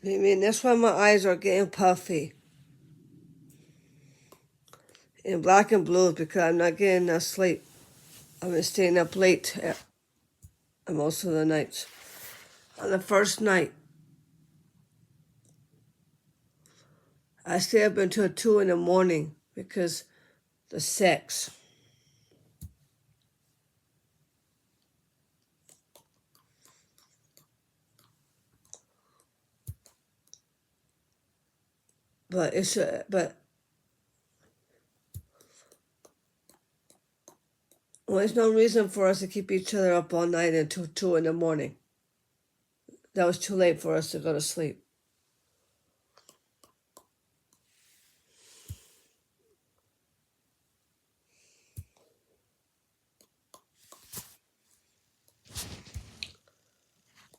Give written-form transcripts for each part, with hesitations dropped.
I mean, that's why my eyes are getting puffy and black and blue because I'm not getting enough sleep. I've been staying up late most of the nights. On the first night, I stayed up until 2 in the morning because the sex. But well, there's no reason for us to keep each other up all night until 2 in the morning. That was too late for us to go to sleep.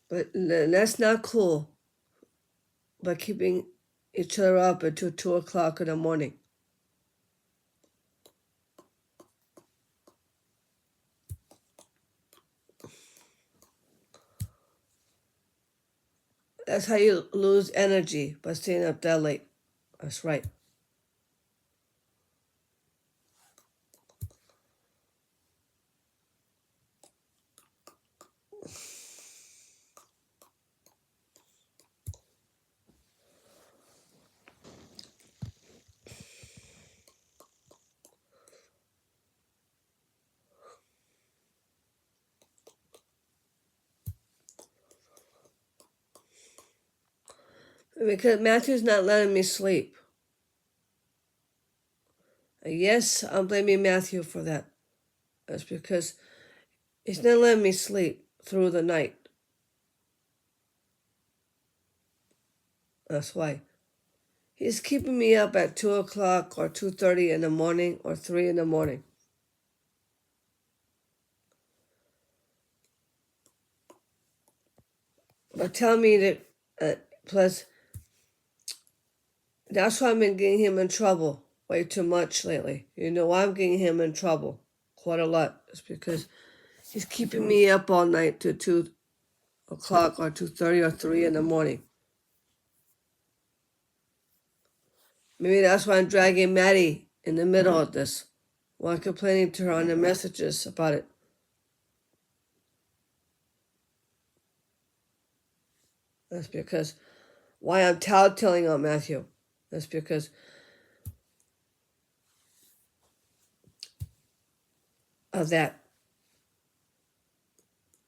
But that's not cool. By keeping each other up until 2 o'clock in the morning. That's how you lose energy, by staying up that late. That's right. Because Matthew's not letting me sleep. Yes, I'm blaming Matthew for that. That's because he's not letting me sleep through the night. That's why. He's keeping me up at 2 o'clock or 2:30 in the morning or 3 in the morning. But tell me that, plus, that's why I've been getting him in trouble way too much lately. You know why I'm getting him in trouble quite a lot? It's because he's keeping me up all night to 2 o'clock or 2:30 or 3 in the morning. Maybe that's why I'm dragging Maddie in the middle of this while complaining to her on the messages about it. That's because why I'm tattling on Matthew. That's because of that.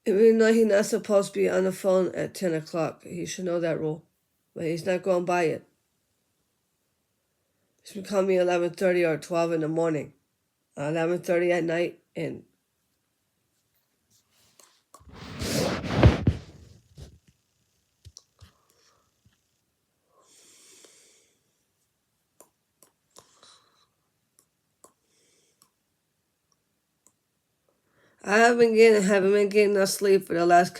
Even though he's not supposed to be on the phone at 10 o'clock, he should know that rule. But he's not going by it. He's been calling me 11:30 or 12 in the morning, 11:30 at night, and I haven't been getting enough sleep for the last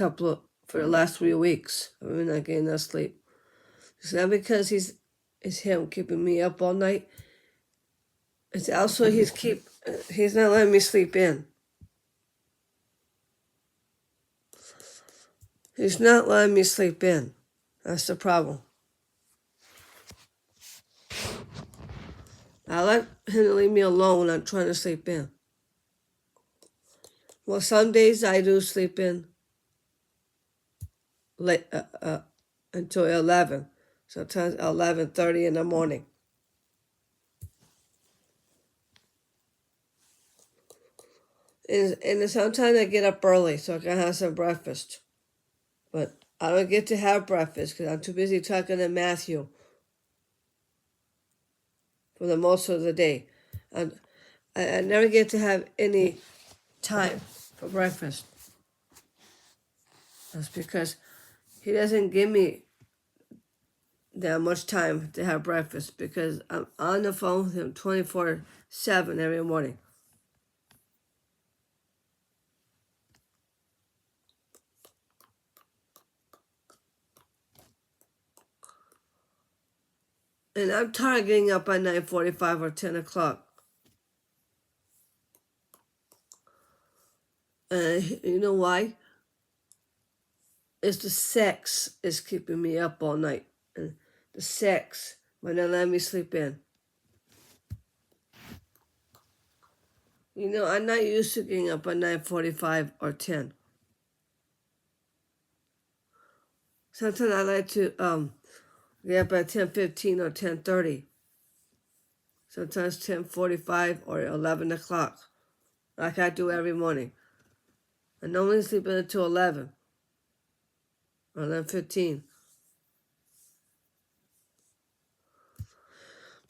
3 weeks. I haven't been not getting enough sleep. It's not because it's him keeping me up all night. It's also he's not letting me sleep in. He's not letting me sleep in. That's the problem. I let him leave me alone when I'm trying to sleep in. Well, some days I do sleep in late until 11. Sometimes 11:30 in the morning. And sometimes I get up early so I can have some breakfast. But I don't get to have breakfast because I'm too busy talking to Matthew for the most of the day. And I never get to have any time for breakfast. That's because he doesn't give me that much time to have breakfast because I'm on the phone with him 24/7 every morning. And I'm tired of getting up at 9:45 or 10 o'clock. You know why? It's the sex is keeping me up all night. and the 6, but they let me sleep in. You know, I'm not used to getting up at 9:45 or 10. Sometimes I like to get up at 10:15 or 10:30. Sometimes 10:45 or 11 o'clock, like I do every morning. I normally sleep in until 11 or 11:15.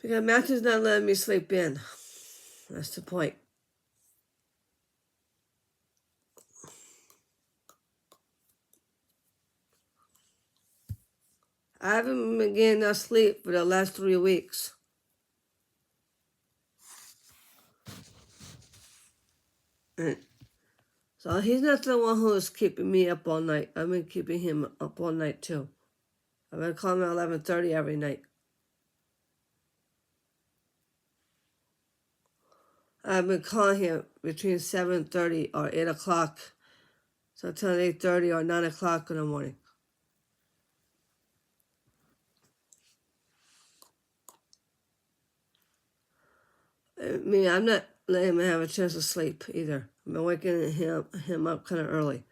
Because Matthew's not letting me sleep in. That's the point. I haven't been getting enough sleep for the last 3 weeks. And so he's not the one who is keeping me up all night. I've been keeping him up all night too. I've been calling him at 11:30 every night. I've been calling him between 7:30 or 8 o'clock, sometimes 8:30 or 9 o'clock in the morning. I mean, I'm not letting him have a chance to sleep either. I've been waking him up kind of early.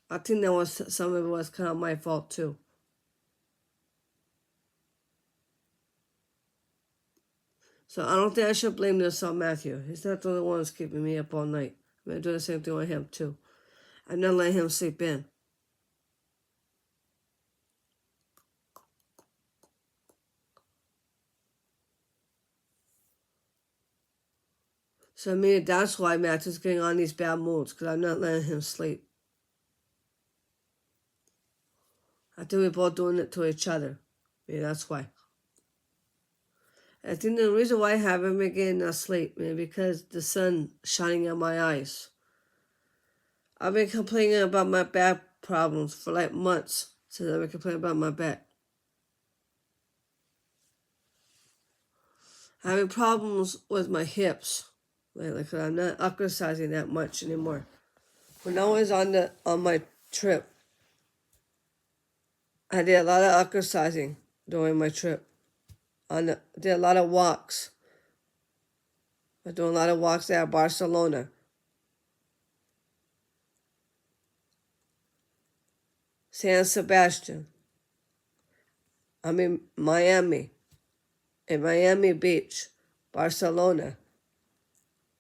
I think some of it was kind of my fault too. So I don't think I should blame this on Matthew. He's not the only one that's keeping me up all night. I'm doing the same thing with him too. I'm not letting him sleep in. So maybe that's why Matthew's getting on these bad moods, because I'm not letting him sleep. I think we're both doing it to each other. Maybe that's why. I think the reason why I haven't been getting enough sleep is because the sun shining in my eyes. I've been complaining about my back problems for like months since I've been complaining about my back. Having problems with my hips lately because I'm not exercising that much anymore. When I was on my trip, I did a lot of exercising during my trip. Did a lot of walks. I do a lot of walks there at Barcelona. San Sebastian. I'm in Miami. In Miami Beach, Barcelona.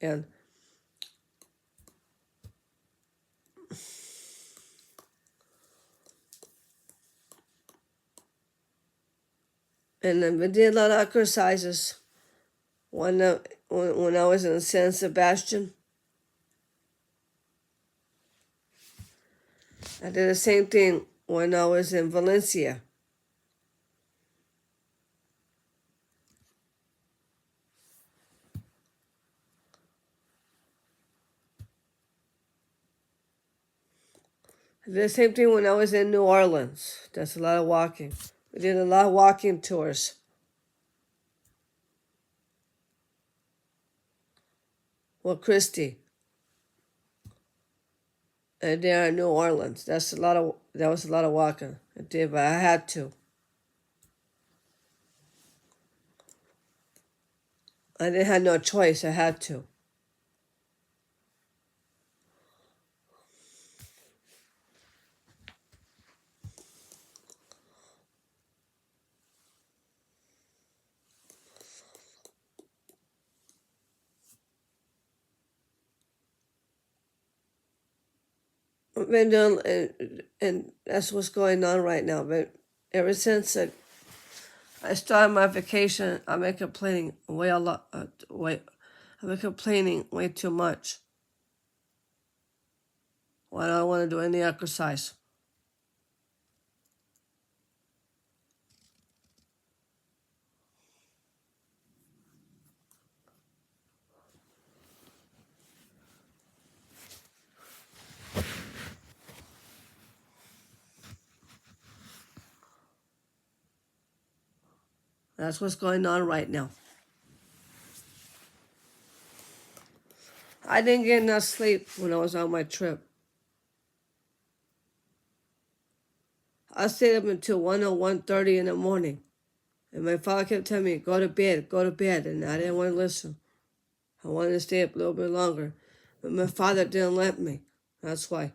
And then we did a lot of exercises when I was in San Sebastian. I did the same thing when I was in Valencia. I did the same thing when I was in New Orleans. That's a lot of walking. We did a lot of walking tours. Well, Christy. And there in New Orleans. That was a lot of walking. I did, but I had to. I didn't have no choice. I had to. I've been doing, and that's what's going on right now. But ever since I started my vacation, I've been complaining way a lot. I've been complaining way too much. Well, I don't want to do any exercise. That's what's going on right now. I didn't get enough sleep when I was on my trip. I stayed up until 1 or 1:30 in the morning. And my father kept telling me, go to bed. And I didn't want to listen. I wanted to stay up a little bit longer. But my father didn't let me. That's why.